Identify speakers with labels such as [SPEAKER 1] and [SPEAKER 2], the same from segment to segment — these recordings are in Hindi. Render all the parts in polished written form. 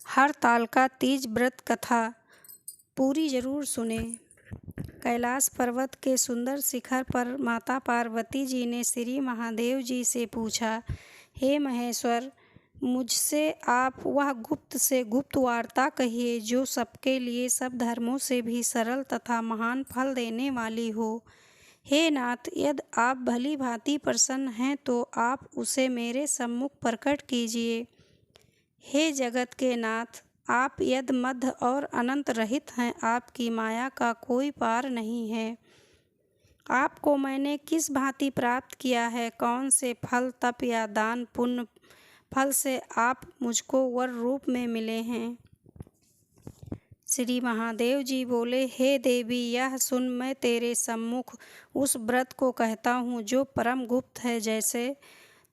[SPEAKER 1] हरताल का तीज व्रत कथा पूरी जरूर सुने। कैलाश पर्वत के सुंदर शिखर पर माता पार्वती जी ने श्री महादेव जी से पूछा, हे महेश्वर, मुझसे आप वह गुप्त से गुप्त वार्ता कहिए जो सबके लिए सब धर्मों से भी सरल तथा महान फल देने वाली हो। हे नाथ, यदि आप भली भांति प्रसन्न हैं तो आप उसे मेरे सम्मुख प्रकट कीजिए। हे जगत के नाथ, आप यद मध्य और अनंत रहित हैं, आपकी माया का कोई पार नहीं है। आपको मैंने किस भांति प्राप्त किया है, कौन से फल, तप या दान पुण्य फल से आप मुझको वर रूप में मिले हैं। श्री महादेव जी बोले, हे देवी, यह सुन मैं तेरे सम्मुख उस व्रत को कहता हूँ जो परम गुप्त है। जैसे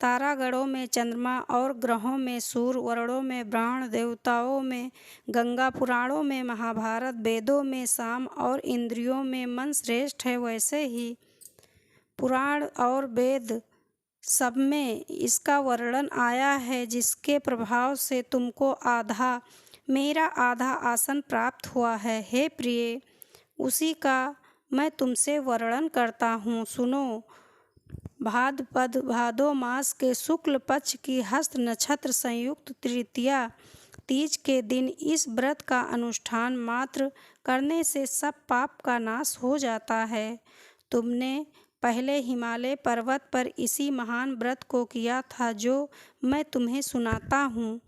[SPEAKER 1] तारागणों में चंद्रमा और ग्रहों में सूर्य, वर्णों में ब्रह्म, देवताओं में गंगा, पुराणों में महाभारत, वेदों में साम और इंद्रियों में मन श्रेष्ठ है, वैसे ही पुराण और वेद सब में इसका वर्णन आया है, जिसके प्रभाव से तुमको आधा मेरा आधा आसन प्राप्त हुआ है। हे प्रिय, उसी का मैं तुमसे वर्णन करता हूँ, सुनो। भाद्रपद भादो मास के शुक्ल पक्ष की हस्त नक्षत्र संयुक्त तृतीया तीज के दिन इस व्रत का अनुष्ठान मात्र करने से सब पाप का नाश हो जाता है। तुमने पहले हिमालय पर्वत पर इसी महान व्रत को किया था जो मैं तुम्हें सुनाता हूँ।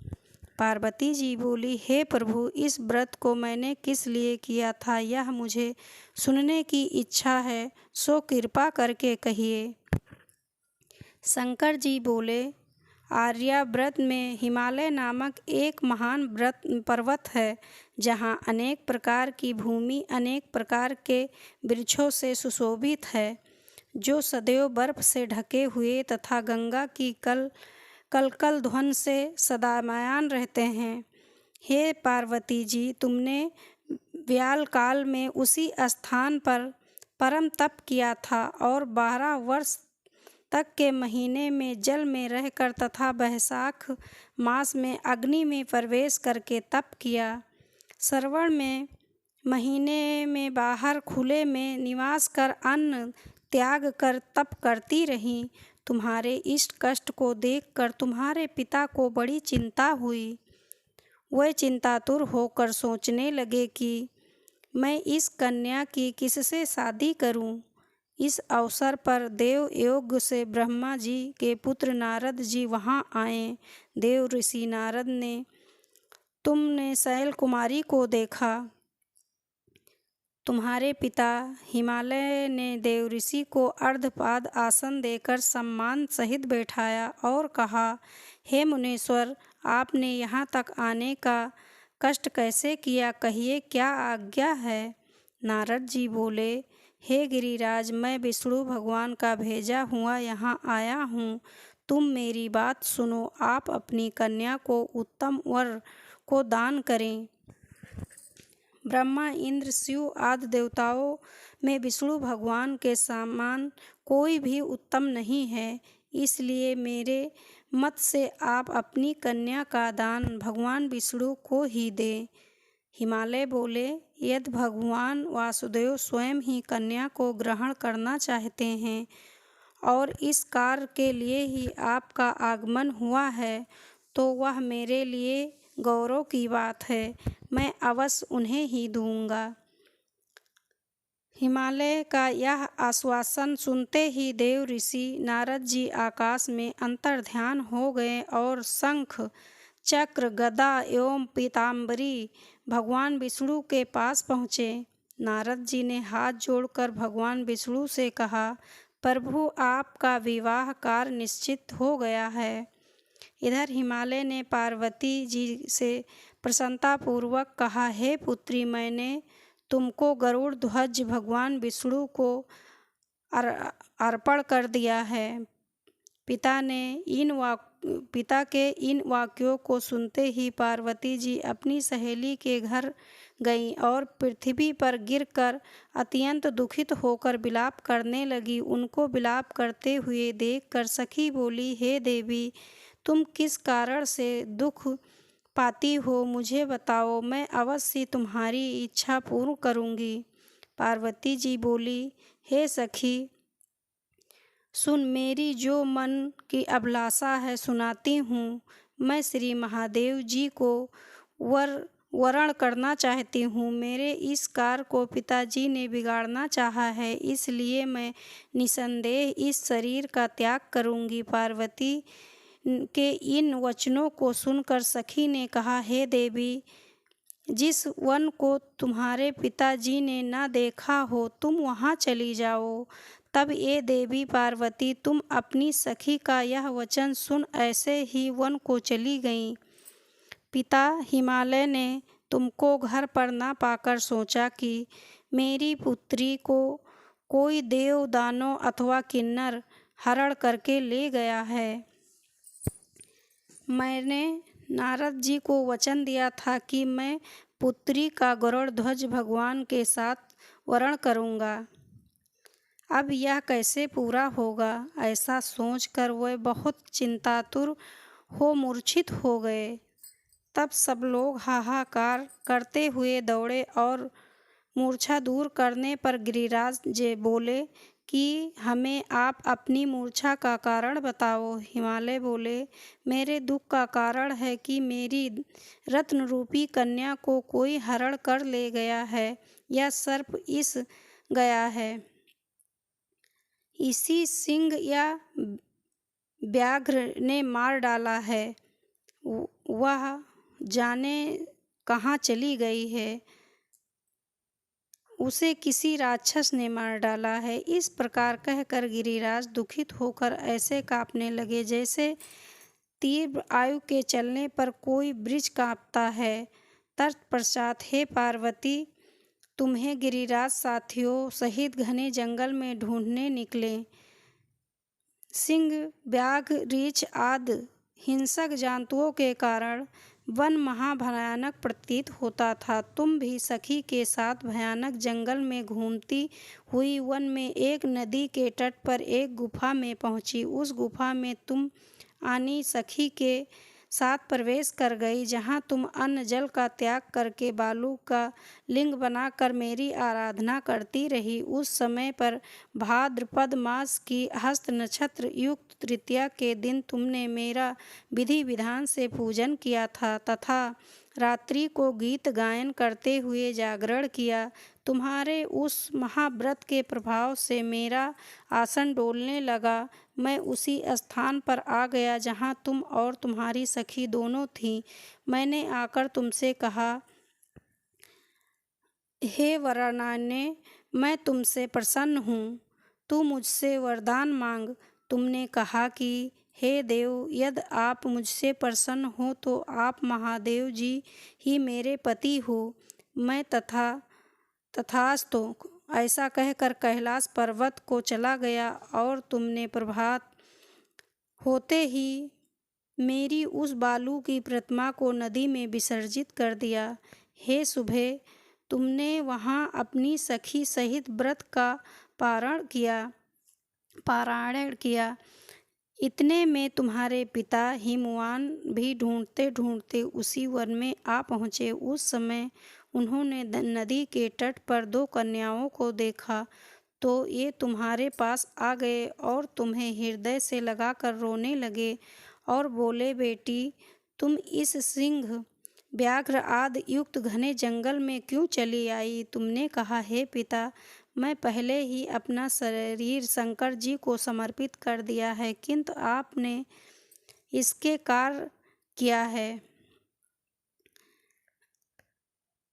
[SPEAKER 1] पार्वती जी बोली, हे प्रभु, इस व्रत को मैंने किस लिए किया था यह मुझे सुनने की इच्छा है, सो कृपा करके कहिए। शंकर जी बोले, आर्याव्रत में हिमालय नामक एक महान पर्वत है, जहाँ अनेक प्रकार की भूमि अनेक प्रकार के वृक्षों से सुशोभित है, जो सदैव बर्फ से ढके हुए तथा गंगा की कलकल ध्वन से सदामयान रहते हैं। हे पार्वती जी, तुमने व्याल काल में उसी स्थान पर परम तप किया था और 12 वर्ष तक के महीने में जल में रहकर तथा बैसाख मास में अग्नि में प्रवेश करके तप किया। श्रवण में महीने में बाहर खुले में निवास कर अन्न त्याग कर तप करती रहीं। तुम्हारे इष्ट कष्ट को देखकर तुम्हारे पिता को बड़ी चिंता हुई। वह चिंतातुर होकर सोचने लगे कि मैं इस कन्या की किससे शादी करूं। इस अवसर पर देव योग से ब्रह्मा जी के पुत्र नारद जी वहां आए। देव ऋषि नारद ने तुमने शैल कुमारी को देखा। तुम्हारे पिता हिमालय ने देव ऋषि को अर्धपाद आसन देकर सम्मान सहित बैठाया और कहा, हे मुनीश्वर, आपने यहाँ तक आने का कष्ट कैसे किया, कहिए क्या आज्ञा है। नारद जी बोले, हे गिरिराज, मैं विष्णु भगवान का भेजा हुआ यहाँ आया हूँ। तुम मेरी बात सुनो। आप अपनी कन्या को उत्तम वर को दान करें। ब्रह्मा, इंद्र, शिव आदि देवताओं में विष्णु भगवान के समान कोई भी उत्तम नहीं है, इसलिए मेरे मत से आप अपनी कन्या का दान भगवान विष्णु को ही दें। हिमालय बोले, यदि भगवान वासुदेव स्वयं ही कन्या को ग्रहण करना चाहते हैं और इस कार्य के लिए ही आपका आगमन हुआ है, तो वह मेरे लिए गौरव की बात है। मैं अवश्य उन्हें ही दूंगा। हिमालय का यह आश्वासन सुनते ही देव ऋषि नारद जी आकाश में अंतर्ध्यान हो गए और शंख, चक्र, गदा एवं पीताम्बरी भगवान विष्णु के पास पहुँचे। नारद जी ने हाथ जोड़कर भगवान विष्णु से कहा, प्रभु, आपका विवाह कार्य निश्चित हो गया है। इधर हिमालय ने पार्वती जी से प्रसन्नतापूर्वक कहा, हे पुत्री, मैंने तुमको गरुड़ ध्वज भगवान विष्णु को अर्पण कर दिया है। पिता के इन वाक्यों को सुनते ही पार्वती जी अपनी सहेली के घर गईं और पृथ्वी पर गिरकर अत्यंत दुखित होकर विलाप करने लगी। उनको विलाप करते हुए देखकर सखी बोली, हे देवी, तुम किस कारण से दुख पाती हो मुझे बताओ, मैं अवश्य तुम्हारी इच्छा पूर्ण करूँगी। पार्वती जी बोली, हे सखी, सुन, मेरी जो मन की अभिलाषा है सुनाती हूँ। मैं श्री महादेव जी को वरण करना चाहती हूँ। मेरे इस कार्य को पिताजी ने बिगाड़ना चाहा है, इसलिए मैं निसंदेह इस शरीर का त्याग करूँगी। पार्वती के इन वचनों को सुनकर सखी ने कहा, हे देवी, जिस वन को तुम्हारे पिताजी ने न देखा हो तुम वहाँ चली जाओ। तब ये देवी पार्वती तुम अपनी सखी का यह वचन सुन ऐसे ही वन को चली गईं। पिता हिमालय ने तुमको घर पर न पाकर सोचा कि मेरी पुत्री को कोई देव, दानव अथवा किन्नर हरण करके ले गया है। मैंने नारद जी को वचन दिया था कि मैं पुत्री का गरुड़ ध्वज भगवान के साथ वरण करूँगा। अब यह कैसे पूरा होगा? ऐसा सोचकर वह बहुत चिंतातुर हो मूर्छित हो गए। तब सब लोग हाहाकार करते हुए दौड़े और मूर्छा दूर करने पर गिरिराज जी बोले कि हमें आप अपनी मूर्छा का कारण बताओ। हिमालय बोले, मेरे दुख का कारण है कि मेरी रत्न रूपी कन्या को कोई हरण कर ले गया है। यह सर्प इस गया है, इसी सिंह या व्याघ्र ने मार डाला है। वह जाने कहाँ चली गई है, उसे किसी राक्षस ने मार डाला है। इस प्रकार कहकर गिरिराज दुखित होकर ऐसे काँपने लगे जैसे तीव्र आयु के चलने पर कोई वृक्ष काँपता है। तत्पश्चात हे पार्वती, तुम्हें गिरिराज साथियों सहित घने जंगल में ढूंढने निकले। सिंह, व्याघ्र, रीछ आदि हिंसक जंतुओं के कारण वन महाभयानक प्रतीत होता था। तुम भी सखी के साथ भयानक जंगल में घूमती हुई वन में एक नदी के तट पर एक गुफा में पहुंची। उस गुफा में तुम आनी सखी के साथ प्रवेश कर गई, जहां तुम अन्न जल का त्याग करके बालू का लिंग बनाकर मेरी आराधना करती रही। उस समय पर भाद्रपद मास की हस्त नक्षत्र युक्त तृतीया के दिन तुमने मेरा विधि विधान से पूजन किया था तथा रात्रि को गीत गायन करते हुए जागरण किया। तुम्हारे उस महाव्रत के प्रभाव से मेरा आसन डोलने लगा। मैं उसी स्थान पर आ गया जहाँ तुम और तुम्हारी सखी दोनों थीं। मैंने आकर तुमसे कहा, हे वरदान्य, मैं तुमसे प्रसन्न हूँ, तू मुझसे वरदान मांग। तुमने कहा कि हे देव, यदि आप मुझसे प्रसन्न हो तो आप महादेव जी ही मेरे पति हो। मैं तथास्तु ऐसा कहकर कैलाश पर्वत को चला गया और तुमने प्रभात होते ही मेरी उस बालू की प्रतिमा को नदी में विसर्जित कर दिया। हे सुबह, तुमने वहाँ अपनी सखी सहित व्रत का पारायण किया। इतने में तुम्हारे पिता हिमवान भी ढूंढते ढूंढते उसी वन में आ पहुँचे। उस समय उन्होंने नदी के तट पर दो कन्याओं को देखा तो ये तुम्हारे पास आ गए और तुम्हें हृदय से लगाकर रोने लगे और बोले, बेटी, तुम इस सिंह, व्याघ्र आदि युक्त घने जंगल में क्यों चली आई? तुमने कहा, हे पिता, मैं पहले ही अपना शरीर शंकर जी को समर्पित कर दिया है, किंतु आपने इसके कार्य किया है,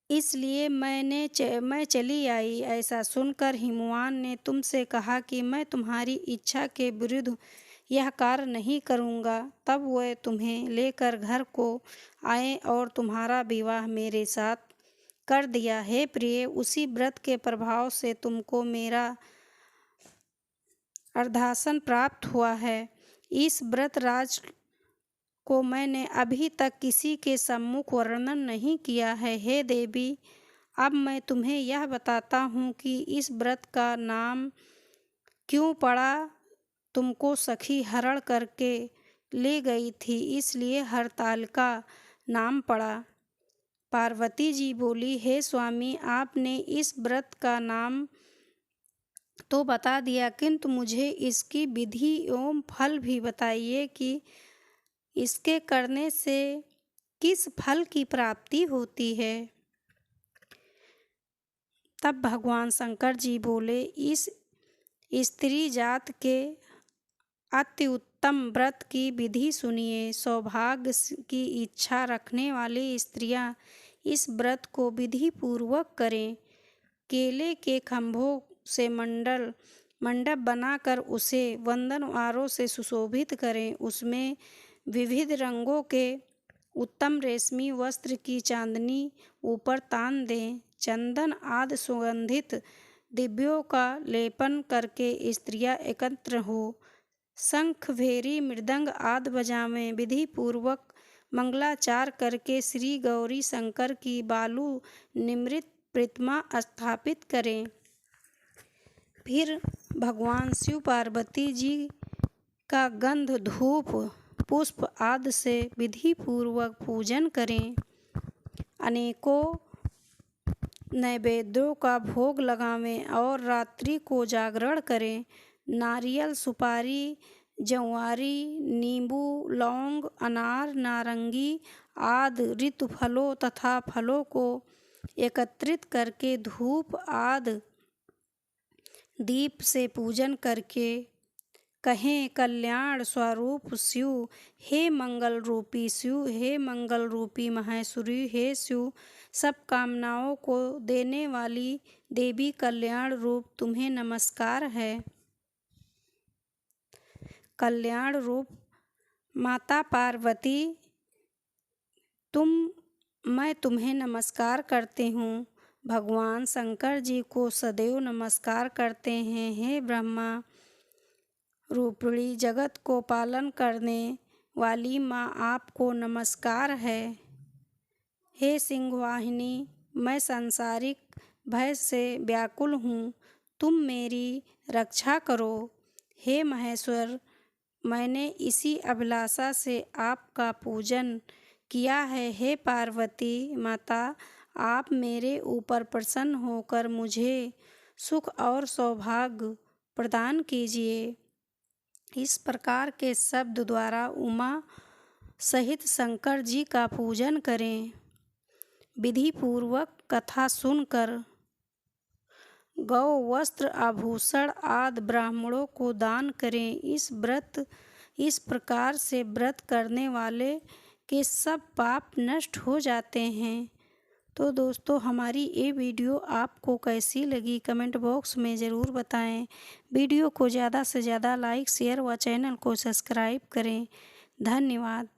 [SPEAKER 1] इसलिए मैं चली आई। ऐसा सुनकर हिमवान ने तुमसे कहा कि मैं तुम्हारी इच्छा के विरुद्ध यह कार्य नहीं करूँगा। तब वह तुम्हें लेकर घर को आए और तुम्हारा विवाह मेरे साथ कर दिया। हे प्रिय, उसी व्रत के प्रभाव से तुमको मेरा अर्धासन प्राप्त हुआ है। इस व्रत राज को मैंने अभी तक किसी के सम्मुख वर्णन नहीं किया है। हे देवी, अब मैं तुम्हें यह बताता हूँ कि इस व्रत का नाम क्यों पड़ा। तुमको सखी हरण करके ले गई थी, इसलिए हरतालिका नाम पड़ा। पार्वती जी बोली, हे स्वामी, आपने इस व्रत का नाम तो बता दिया, किंतु मुझे इसकी विधि एवं फल भी बताइए कि इसके करने से किस फल की प्राप्ति होती है। तब भगवान शंकर जी बोले, इस स्त्री जात के अति उत्तम व्रत की विधि सुनिए। सौभाग्य की इच्छा रखने वाली स्त्रियां इस व्रत को विधि पूर्वक करें। केले के खंभों से मंडप बनाकर उसे वंदनवारों से सुशोभित करें। उसमें विविध रंगों के उत्तम रेशमी वस्त्र की चांदनी ऊपर तान दें। चंदन आदि सुगंधित दिव्यों का लेपन करके स्त्रियां एकत्र हो। शंख, भेरी, मृदंग आदि बजावें। विधि पूर्वक मंगलाचार करके श्री गौरी शंकर की बालू निमृत प्रतिमा स्थापित करें। फिर भगवान शिव पार्वती जी का गंध, धूप, पुष्प आदि से विधि पूर्वक पूजन करें। अनेकों नैवेद्यों का भोग लगावें और रात्रि को जागरण करें। नारियल, सुपारी, जवारी, नींबू, लौंग, अनार, नारंगी आदि ऋतु फलों तथा फलों को एकत्रित करके धूप आदि दीप से पूजन करके कहें, कल्याण स्वरूप शिव, हे मंगल रूपी शिव, हे मंगल रूपी महेश्वरी, हे शिव, सब कामनाओं को देने वाली देवी, कल्याण रूप तुम्हें नमस्कार है। कल्याण रूप माता पार्वती, मैं तुम्हें नमस्कार करती हूँ। भगवान शंकर जी को सदैव नमस्कार करते हैं। हे ब्रह्मा रूपिणी जगत को पालन करने वाली माँ, आपको नमस्कार है। हे सिंहवाहिनी, मैं सांसारिक भय से व्याकुल हूँ, तुम मेरी रक्षा करो। हे महेश्वर, मैंने इसी अभिलाषा से आपका पूजन किया है। हे पार्वती माता, आप मेरे ऊपर प्रसन्न होकर मुझे सुख और सौभाग्य प्रदान कीजिए। इस प्रकार के शब्द द्वारा उमा सहित शंकर जी का पूजन करें। विधि पूर्वक कथा सुनकर गौ, वस्त्र, आभूषण आदि ब्राह्मणों को दान करें। इस प्रकार से व्रत करने वाले के सब पाप नष्ट हो जाते हैं। तो दोस्तों, हमारी ये वीडियो आपको कैसी लगी कमेंट बॉक्स में ज़रूर बताएं। वीडियो को ज़्यादा से ज़्यादा लाइक, शेयर व चैनल को सब्सक्राइब करें। धन्यवाद।